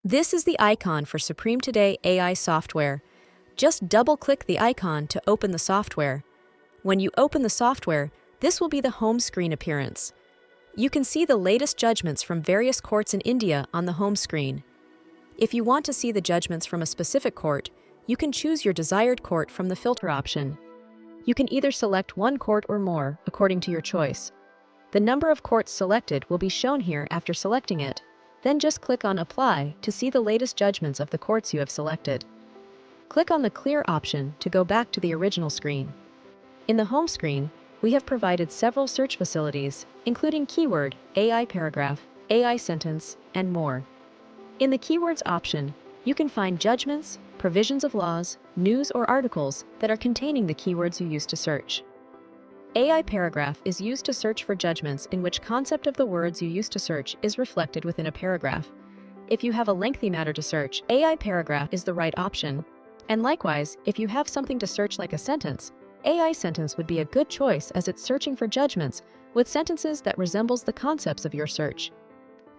This is the icon for SupremeToday AI software. Just double-click the icon to open the software. When you open the software, this will be the home screen appearance. You can see the latest judgments from various courts in India on the home screen. If you want to see the judgments from a specific court, you can choose your desired court from the filter option. You can either select one court or more, according to your choice. The number of courts selected will be shown here after selecting it. Then just click on Apply to see the latest judgments of the courts you have selected. Click on the Clear option to go back to the original screen. In the home screen, we have provided several search facilities, including keyword, AI paragraph, AI sentence, and more. In the Keywords option, you can find judgments, provisions of laws, news, or articles that are containing the keywords you used to search. AI paragraph is used to search for judgments in which concept of the words you used to search is reflected within a paragraph. If you have a lengthy matter to search, AI paragraph is the right option. And likewise, if you have something to search like a sentence, AI sentence would be a good choice as it's searching for judgments with sentences that resembles the concepts of your search.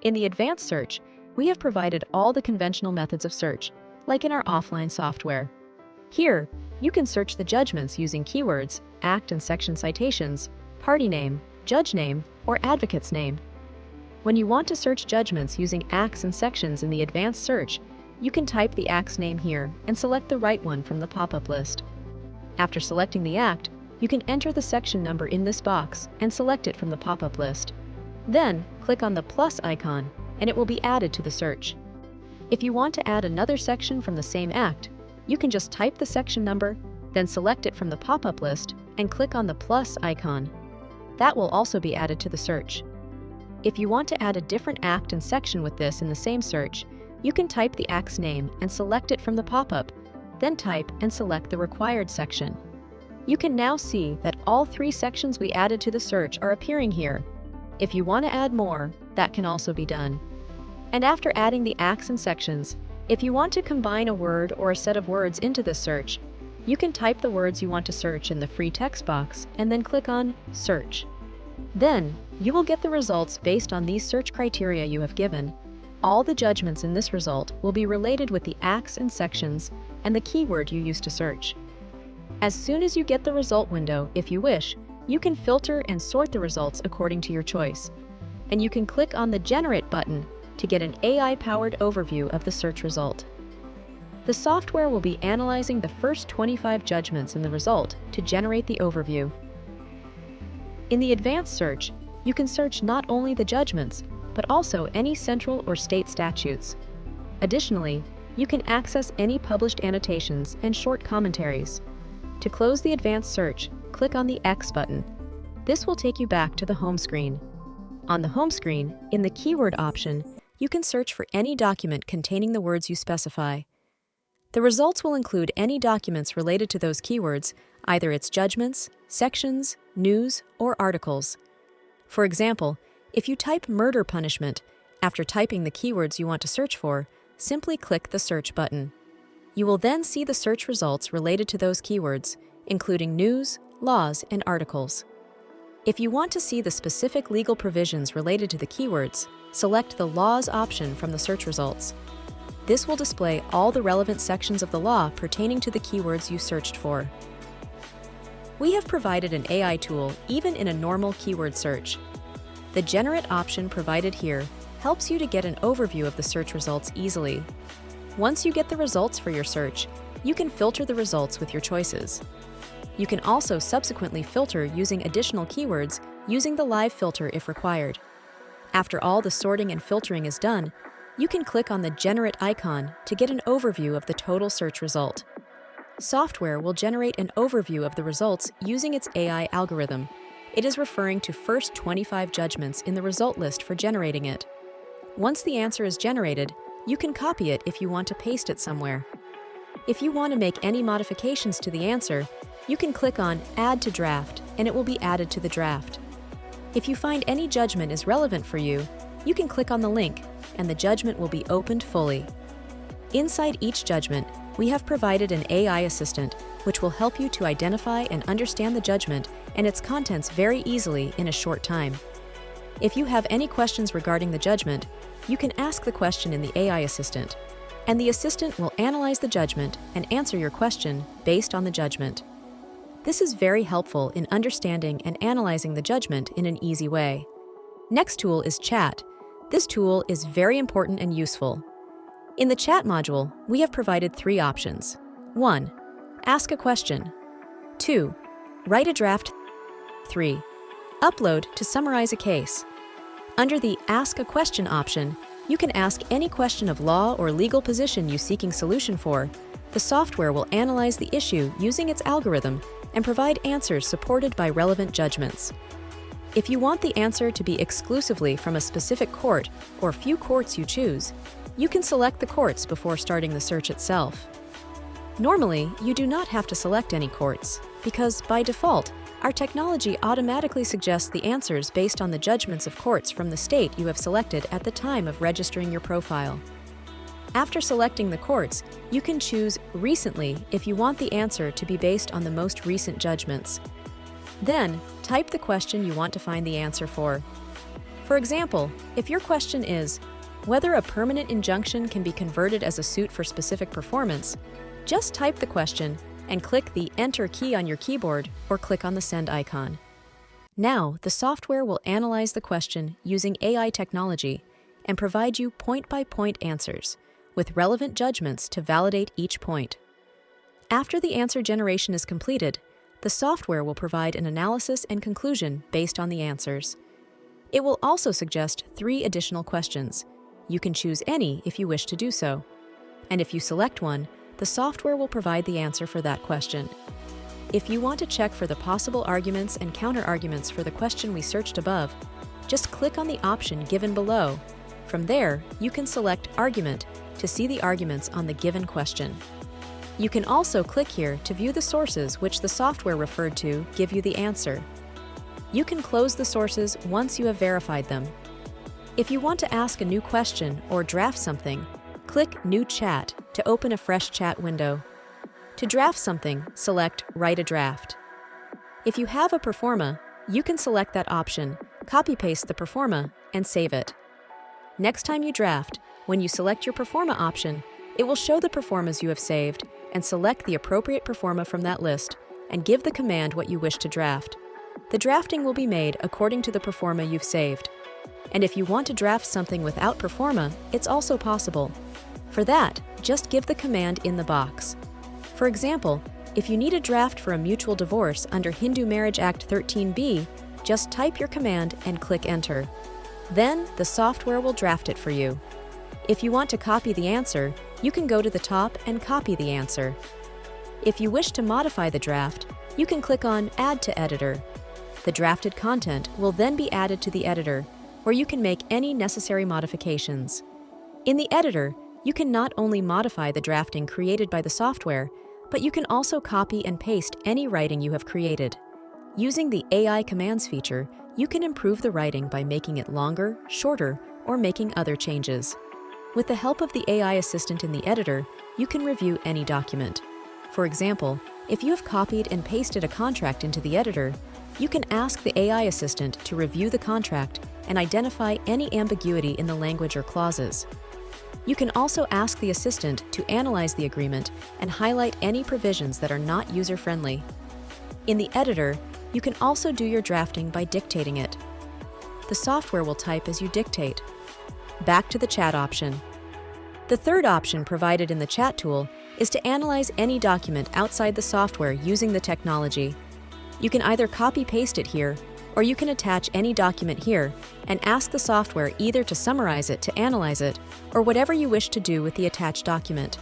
In the advanced search, we have provided all the conventional methods of search, like in our offline software. Here, you can search the judgments using keywords, act and section citations, party name, judge name, or advocate's name. When you want to search judgments using acts and sections in the advanced search, you can type the act's name here and select the right one from the pop-up list. After selecting the act, you can enter the section number in this box and select it from the pop-up list. Then, click on the plus icon, and it will be added to the search. If you want to add another section from the same act, you can just type the section number, then select it from the pop-up list and click on the plus icon. That will also be added to the search. If you want to add a different act and section with this in the same search, you can type the act's name and select it from the pop-up, then type and select the required section. You can now see that all three sections we added to the search are appearing here. If you want to add more, that can also be done. And after adding the acts and sections, if you want to combine a word or a set of words into this search, you can type the words you want to search in the free text box and then click on Search. Then, you will get the results based on these search criteria you have given. All the judgments in this result will be related with the acts and sections and the keyword you used to search. As soon as you get the result window, if you wish, you can filter and sort the results according to your choice. And you can click on the Generate button to get an AI-powered overview of the search result. The software will be analyzing the first 25 judgments in the result to generate the overview. In the advanced search, you can search not only the judgments, but also any central or state statutes. Additionally, you can access any published annotations and short commentaries. To close the advanced search, click on the X button. This will take you back to the home screen. On the home screen, in the Keyword option, you can search for any document containing the words you specify. The results will include any documents related to those keywords, either its judgments, sections, news, or articles. For example, if you type murder punishment, after typing the keywords you want to search for, simply click the Search button. You will then see the search results related to those keywords, including news, laws, and articles. If you want to see the specific legal provisions related to the keywords, select the Laws option from the search results. This will display all the relevant sections of the law pertaining to the keywords you searched for. We have provided an AI tool even in a normal keyword search. The Generate option provided here helps you to get an overview of the search results easily. Once you get the results for your search, you can filter the results with your choices. You can also subsequently filter using additional keywords using the live filter if required. After all the sorting and filtering is done, you can click on the Generate icon to get an overview of the total search result. Software will generate an overview of the results using its AI algorithm. It is referring to first 25 judgments in the result list for generating it. Once the answer is generated, you can copy it if you want to paste it somewhere. If you want to make any modifications to the answer, you can click on Add to Draft, and it will be added to the draft. If you find any judgment is relevant for you, you can click on the link, and the judgment will be opened fully. Inside each judgment, we have provided an AI assistant, which will help you to identify and understand the judgment and its contents very easily in a short time. If you have any questions regarding the judgment, you can ask the question in the AI assistant, and the assistant will analyze the judgment and answer your question based on the judgment. This is very helpful in understanding and analyzing the judgment in an easy way. Next tool is Chat. This tool is very important and useful. In the Chat module, we have provided 3 options. 1. Ask a question. 2. Write a draft. 3. Upload to summarize a case. Under the Ask a Question option, you can ask any question of law or legal position you're seeking solution for. The software will analyze the issue using its algorithm and provide answers supported by relevant judgments. If you want the answer to be exclusively from a specific court or few courts you choose, you can select the courts before starting the search itself. Normally, you do not have to select any courts, because by default, our technology automatically suggests the answers based on the judgments of courts from the state you have selected at the time of registering your profile. After selecting the courts, you can choose Recently if you want the answer to be based on the most recent judgments. Then, type the question you want to find the answer for. For example, if your question is whether a permanent injunction can be converted as a suit for specific performance, just type the question and click the Enter key on your keyboard or click on the Send icon. Now, the software will analyze the question using AI technology and provide you point-by-point answers with relevant judgments to validate each point. After the answer generation is completed, the software will provide an analysis and conclusion based on the answers. It will also suggest 3 additional questions. You can choose any if you wish to do so. And if you select one, the software will provide the answer for that question. If you want to check for the possible arguments and counter-arguments for the question we searched above, just click on the option given below. From there, you can select Argument to see the arguments on the given question. You can also click here to view the sources which the software referred to give you the answer. You can close the sources once you have verified them. If you want to ask a new question or draft something, click New Chat to open a fresh chat window. To draft something, select Write a Draft. If you have a proforma, you can select that option, copy-paste the proforma, and save it. Next time you draft, when you select your proforma option, it will show the proformas you have saved and select the appropriate proforma from that list and give the command what you wish to draft. The drafting will be made according to the proforma you've saved. And if you want to draft something without proforma, it's also possible. For that, just give the command in the box. For example, if you need a draft for a mutual divorce under Hindu Marriage Act 13B, just type your command and click Enter. Then, the software will draft it for you. If you want to copy the answer, you can go to the top and copy the answer. If you wish to modify the draft, you can click on Add to Editor. The drafted content will then be added to the editor, where you can make any necessary modifications. In the editor, you can not only modify the drafting created by the software, but you can also copy and paste any writing you have created. Using the AI Commands feature, you can improve the writing by making it longer, shorter, or making other changes. With the help of the AI assistant in the editor, you can review any document. For example, if you have copied and pasted a contract into the editor, you can ask the AI assistant to review the contract and identify any ambiguity in the language or clauses. You can also ask the assistant to analyze the agreement and highlight any provisions that are not user-friendly. In the editor, you can also do your drafting by dictating it. The software will type as you dictate. Back to the chat option. The third option provided in the chat tool is to analyze any document outside the software using the technology. You can either copy-paste it here, or you can attach any document here and ask the software either to summarize it to analyze it, or whatever you wish to do with the attached document.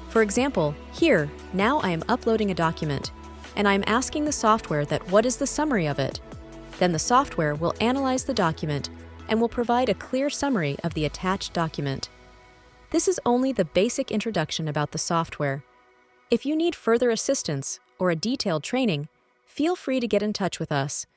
For example, here, now I am uploading a document, and I am asking the software that what is the summary of it. Then the software will analyze the document and will provide a clear summary of the attached document. This is only the basic introduction about the software. If you need further assistance or a detailed training, feel free to get in touch with us.